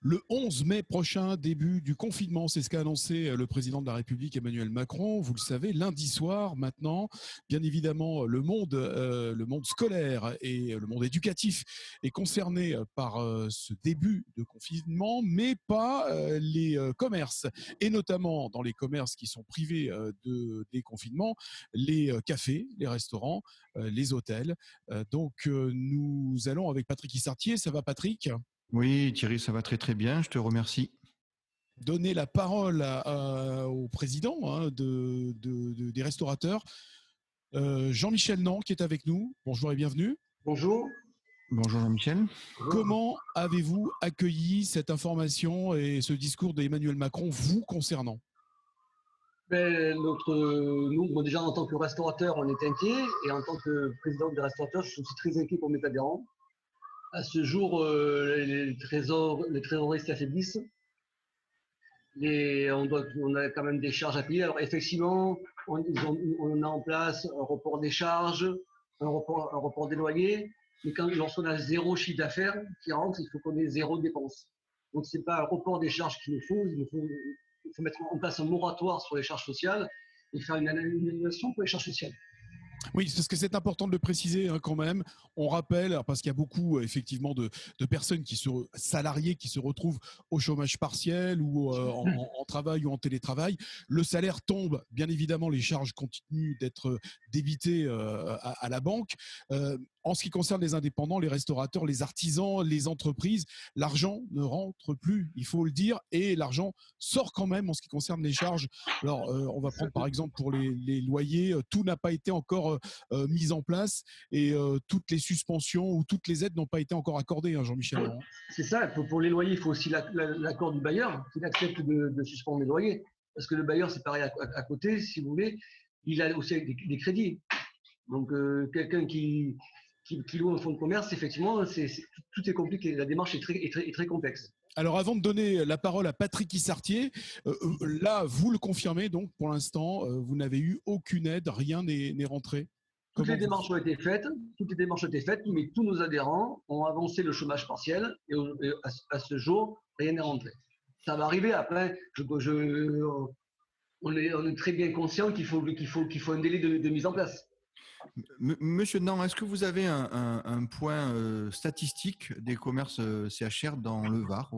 Le 11 mai prochain, début du confinement, c'est ce qu'a annoncé le président de la République Emmanuel Macron. Vous le savez, lundi soir maintenant, bien évidemment, le monde scolaire et le monde éducatif est concerné par ce début de confinement, mais pas les commerces, et notamment dans les commerces qui sont privés de déconfinement, les cafés, les restaurants, les hôtels. Nous allons avec Patrick Issartier. Ça va, Patrick ? Oui, Thierry, ça va très très bien, je te remercie. Donner la parole au président des restaurateurs, Jean-Michel Nant, qui est avec nous. Bonjour et bienvenue. Bonjour. Bonjour Jean-Michel. Comment avez-vous accueilli cette information et ce discours d'Emmanuel Macron vous concernant ? Nous, déjà en tant que restaurateur, on est inquiet, et en tant que président des restaurateurs, je suis aussi très inquiet pour mes adhérents. À ce jour, les trésoreries s'affaiblissent. On a quand même des charges à payer. Alors effectivement, on a en place un report des charges, un report des loyers, mais lorsqu'on a zéro chiffre d'affaires qui rentre, il faut qu'on ait zéro dépense. Donc c'est pas un report des charges qu'il nous faut, il faut mettre en place un moratoire sur les charges sociales et faire une annulation pour les charges sociales. Oui, parce que c'est important de le préciser quand même. On rappelle, parce qu'il y a beaucoup effectivement de personnes salariés qui se retrouvent au chômage partiel ou en travail ou en télétravail. Le salaire tombe, bien évidemment, les charges continuent d'être débitées à la banque. En ce qui concerne les indépendants, les restaurateurs, les artisans, les entreprises, l'argent ne rentre plus, il faut le dire, et l'argent sort quand même en ce qui concerne les charges. Alors, on va prendre par exemple pour les loyers, tout n'a pas été encore mis en place et toutes les suspensions ou toutes les aides n'ont pas été encore accordées, Jean-Michel. C'est ça, pour les loyers, il faut aussi l'accord du bailleur, qu'il accepte de suspendre les loyers. Parce que le bailleur, c'est pareil à côté, si vous voulez, il a aussi des crédits. Donc, quelqu'un qui loue un fonds de commerce, effectivement, tout est compliqué. La démarche est très complexe. Alors, avant de donner la parole à Patrick Issartier, là, vous le confirmez, donc, pour l'instant, vous n'avez eu aucune aide, rien n'est rentré. Toutes les démarches ont été faites, mais tous nos adhérents ont avancé le chômage partiel et à ce jour, rien n'est rentré. Ça va arriver après. On est très bien conscient qu'il faut un délai de mise en place. Monsieur Nant, est-ce que vous avez un point statistique des commerces CHR dans le Var,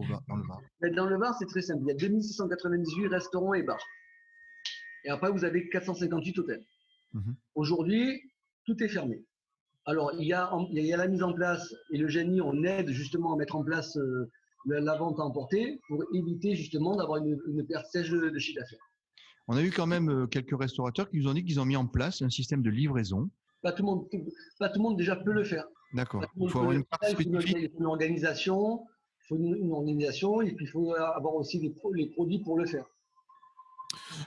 Dans le Var, c'est très simple. Il y a 2698 restaurants et bars. Et après, vous avez 458 hôtels. Aujourd'hui, tout est fermé. Alors, il y a la mise en place, et le génie, on aide justement à mettre en place la vente à emporter pour éviter justement d'avoir une perte sèche de chiffre d'affaires. On a eu quand même quelques restaurateurs qui nous ont dit qu'ils ont mis en place un système de livraison. Pas tout le monde déjà peut le faire. D'accord. Il faut avoir une part spécifique. Il faut une organisation, et puis il faut avoir aussi les produits pour le faire.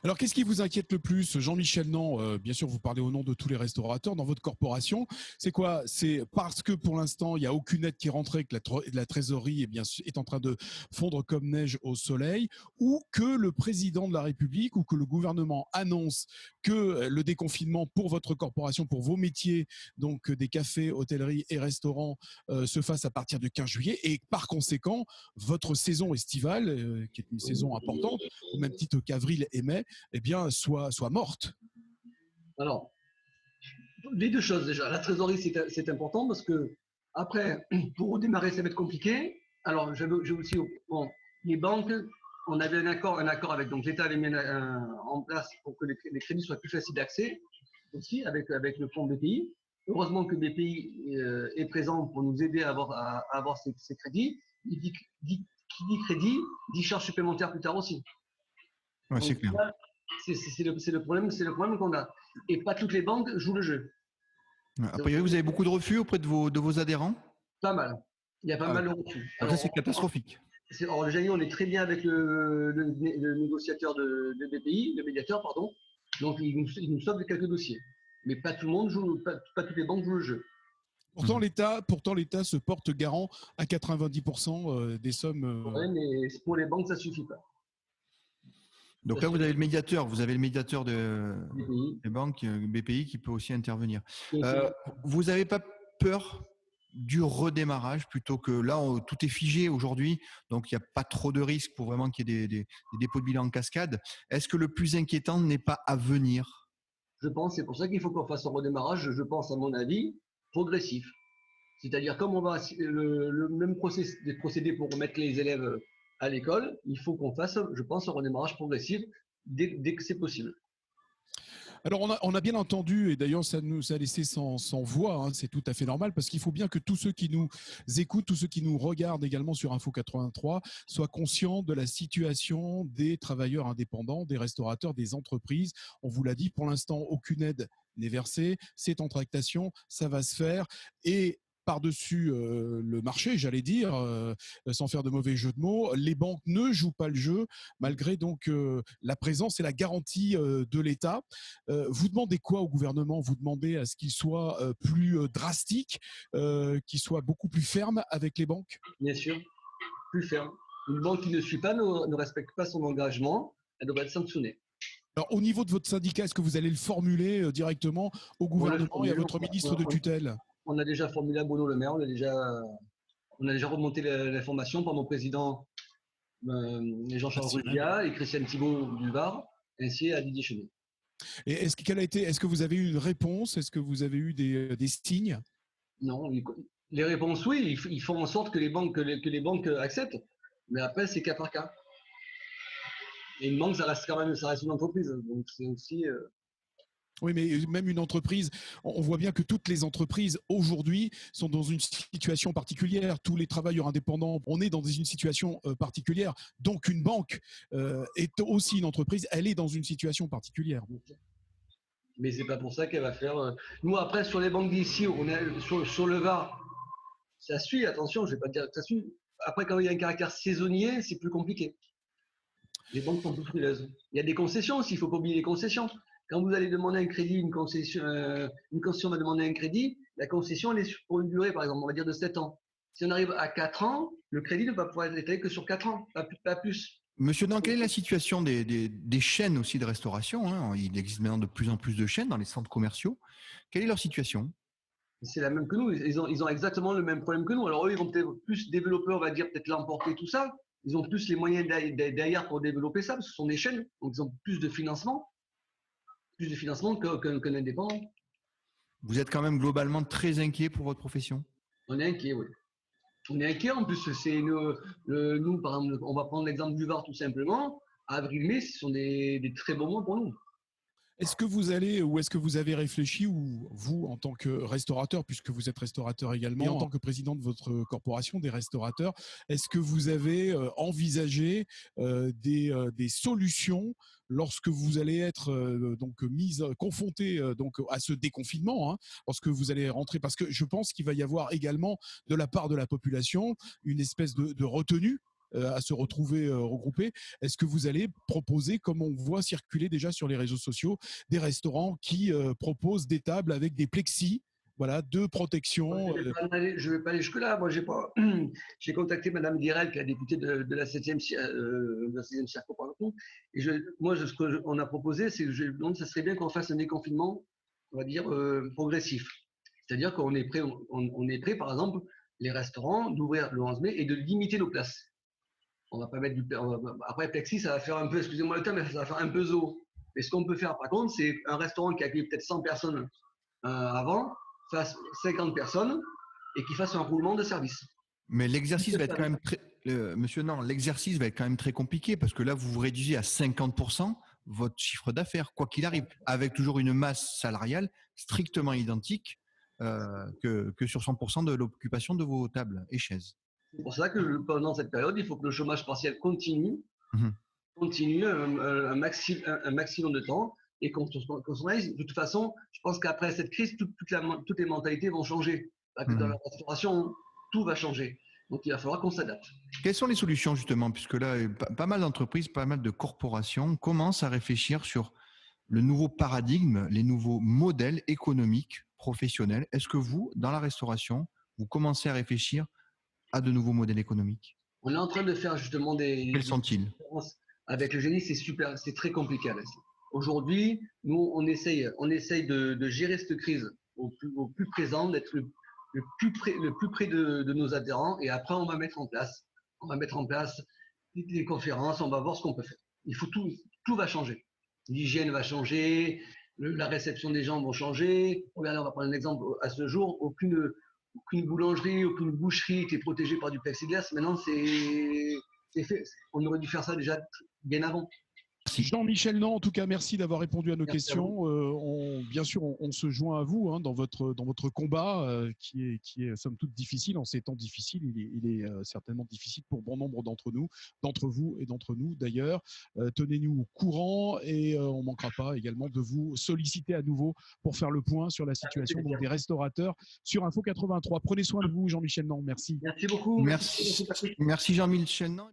Alors, qu'est-ce qui vous inquiète le plus, Jean-Michel Nant? Bien sûr, vous parlez au nom de tous les restaurateurs dans votre corporation. C'est quoi? C'est parce que pour l'instant, il n'y a aucune aide qui est rentrée, que la trésorerie est en train de fondre comme neige au soleil, ou que le président de la République ou que le gouvernement annonce que le déconfinement pour votre corporation, pour vos métiers, donc des cafés, hôtelleries et restaurants, se fasse à partir du 15 juillet et par conséquent, votre saison estivale, qui est une saison importante, au même titre qu'avril et mai, soit morte. Alors, les deux choses déjà. La trésorerie, c'est important parce que après, pour redémarrer, ça va être compliqué. Alors, j'ai aussi, les banques, on avait un accord avec, donc l'État avait mis en place pour que les crédits soient plus faciles d'accès, aussi avec le fonds BPI. Heureusement que BPI est présent pour nous aider à avoir ces crédits. Qui dit crédit, dit charge supplémentaire plus tard aussi. Ouais, c'est clair. C'est le problème qu'on a. Et pas toutes les banques jouent le jeu. A priori, vous avez beaucoup de refus auprès de vos adhérents? Pas mal. Il y a pas mal de refus. Alors, ça, c'est catastrophique. Alors, le génie, on est très bien avec le négociateur de BPI, le médiateur, pardon. Donc, il nous sauve quelques dossiers. Mais pas tout le monde joue, pas toutes les banques jouent le jeu. Pourtant, l'État se porte garant à 90% des sommes. Ouais, mais pour les banques, ça suffit pas. Donc là, vous avez le médiateur des banques, BPI, qui peut aussi intervenir. Vous n'avez pas peur du redémarrage plutôt que là, tout est figé aujourd'hui, donc il n'y a pas trop de risques pour vraiment qu'il y ait des dépôts de bilan en cascade. Est-ce que le plus inquiétant n'est pas à venir? Je pense, c'est pour ça qu'il faut qu'on fasse un redémarrage, je pense, à mon avis, progressif. C'est-à-dire, comme on va le même procédé pour remettre les élèves à l'école, il faut qu'on fasse, je pense, un redémarrage progressif dès que c'est possible. Alors, on a bien entendu, et d'ailleurs, ça nous a laissé sans voix, hein, c'est tout à fait normal, parce qu'il faut bien que tous ceux qui nous écoutent, tous ceux qui nous regardent également sur Info 83, soient conscients de la situation des travailleurs indépendants, des restaurateurs, des entreprises. On vous l'a dit, pour l'instant, aucune aide n'est versée, c'est en tractation, ça va se faire. Et par-dessus le marché, j'allais dire, sans faire de mauvais jeu de mots, les banques ne jouent pas le jeu, malgré donc la présence et la garantie de l'État. Vous demandez quoi au gouvernement? Vous demandez à ce qu'il soit plus drastique, qu'il soit beaucoup plus ferme avec les banques? Bien sûr, plus ferme. Une banque qui ne suit pas, ne respecte pas son engagement, elle devrait être sanctionnée. Alors, au niveau de votre syndicat, est-ce que vous allez le formuler directement au gouvernement et à votre ministre de tutelle? On a déjà formulé à Bruno Le Maire, on a déjà remonté l'information par mon président Jean-Charles Rugia et Christiane Thibault du Var, ainsi à Didier Chenet. Et est-ce que vous avez eu une réponse? Est-ce que vous avez eu des signes? Non, les réponses, oui, ils font en sorte que les banques acceptent, mais après, c'est cas par cas. Et une banque, ça reste une entreprise, donc c'est aussi... Oui, mais même une entreprise, on voit bien que toutes les entreprises aujourd'hui sont dans une situation particulière. Tous les travailleurs indépendants, on est dans une situation particulière. Donc une banque est aussi une entreprise, elle est dans une situation particulière. Mais c'est pas pour ça qu'elle va faire... Nous, après, sur les banques d'ici, on est sur le Var, ça suit, attention, je vais pas dire que ça suit. Après, quand il y a un caractère saisonnier, c'est plus compliqué. Les banques sont plus frileuses. Il y a des concessions aussi, il ne faut pas oublier les concessions. Quand vous allez demander un crédit, une concession va demander un crédit, la concession, elle est pour une durée, par exemple, on va dire de 7 ans. Si on arrive à 4 ans, le crédit ne va pouvoir être étalé que sur 4 ans, pas plus. Monsieur Dan, quelle est la situation des chaînes aussi de restauration, hein? Il existe maintenant de plus en plus de chaînes dans les centres commerciaux. Quelle est leur situation? C'est la même que nous. Ils ont exactement le même problème que nous. Alors eux, ils vont peut-être plus développer, on va dire, peut-être l'emporter, tout ça. Ils ont plus les moyens derrière pour développer ça, parce que ce sont des chaînes, donc ils ont plus de financement qu'un indépendant. Vous êtes quand même globalement très inquiet pour votre profession? On est inquiet, oui. On est inquiet. En plus, c'est nous, par exemple, on va prendre l'exemple du Var tout simplement. Avril-mai, ce sont des très bons mois pour nous. Est-ce que vous allez ou est-ce que vous avez réfléchi, ou vous, en tant que restaurateur, puisque vous êtes restaurateur également, et en tant que président de votre corporation des restaurateurs, est-ce que vous avez envisagé des solutions lorsque vous allez être confronté donc à ce déconfinement, hein, lorsque vous allez rentrer, parce que je pense qu'il va y avoir également de la part de la population une espèce de retenue à se retrouver regroupés. Est-ce que vous allez proposer, comme on voit circuler déjà sur les réseaux sociaux, des restaurants qui proposent des tables avec des plexis, voilà, de protection? Je ne vais pas aller jusque-là. Moi, j'ai contacté Madame Guérel, qui est députée de la 7e circo, et ce qu'on a proposé, c'est que ça serait bien qu'on fasse un déconfinement, on va dire, progressif. C'est-à-dire qu'on est prêt, on est prêt, par exemple, les restaurants, d'ouvrir le 11 mai et de limiter nos places. On va pas mettre après, plexi, ça va faire un peu, excusez-moi le terme, mais ça va faire un peu zoo. Mais ce qu'on peut faire, par contre, c'est un restaurant qui accueille peut-être 100 personnes avant, fasse 50 personnes et qui fasse un roulement de service. Mais l'exercice va être quand même monsieur, non, l'exercice va être quand même très compliqué, parce que là, vous réduisez à 50% votre chiffre d'affaires, quoi qu'il arrive, avec toujours une masse salariale strictement identique que sur 100% de l'occupation de vos tables et chaises. C'est pour ça que pendant cette période, il faut que le chômage partiel continue un maximum de temps, et qu'on s'en aille. De toute façon, je pense qu'après cette crise, toutes les mentalités vont changer. Dans la restauration, tout va changer. Donc il va falloir qu'on s'adapte. Quelles sont les solutions, justement, puisque là, pas mal d'entreprises, pas mal de corporations commencent à réfléchir sur le nouveau paradigme, les nouveaux modèles économiques, professionnels. Est-ce que vous, dans la restauration, vous commencez à réfléchir à de nouveaux modèles économiques? On est en train de faire justement Quels sont-ils? Avec le génie, c'est très compliqué. Aujourd'hui, nous, on essaye de gérer cette crise au plus présent, d'être le plus près de nos adhérents et après on va mettre en place des conférences, on va voir ce qu'on peut faire. Il faut tout va changer. L'hygiène va changer, la réception des gens va changer. Regardez, on va prendre un exemple à ce jour, aucune boulangerie, aucune boucherie était protégée par du plexiglas. Maintenant, c'est fait. On aurait dû faire ça déjà bien avant. Jean-Michel Nant, en tout cas, merci d'avoir répondu à nos questions. Bien sûr, on se joint à vous dans votre combat qui est somme toute difficile. En ces temps difficiles, il est certainement difficile pour bon nombre d'entre vous et d'entre nous d'ailleurs. Tenez-nous au courant et on ne manquera pas également de vous solliciter à nouveau pour faire le point sur la situation des restaurateurs sur Info 83. Prenez soin de vous, Jean-Michel Nant. Merci. Merci beaucoup. Merci Jean-Michel Nant.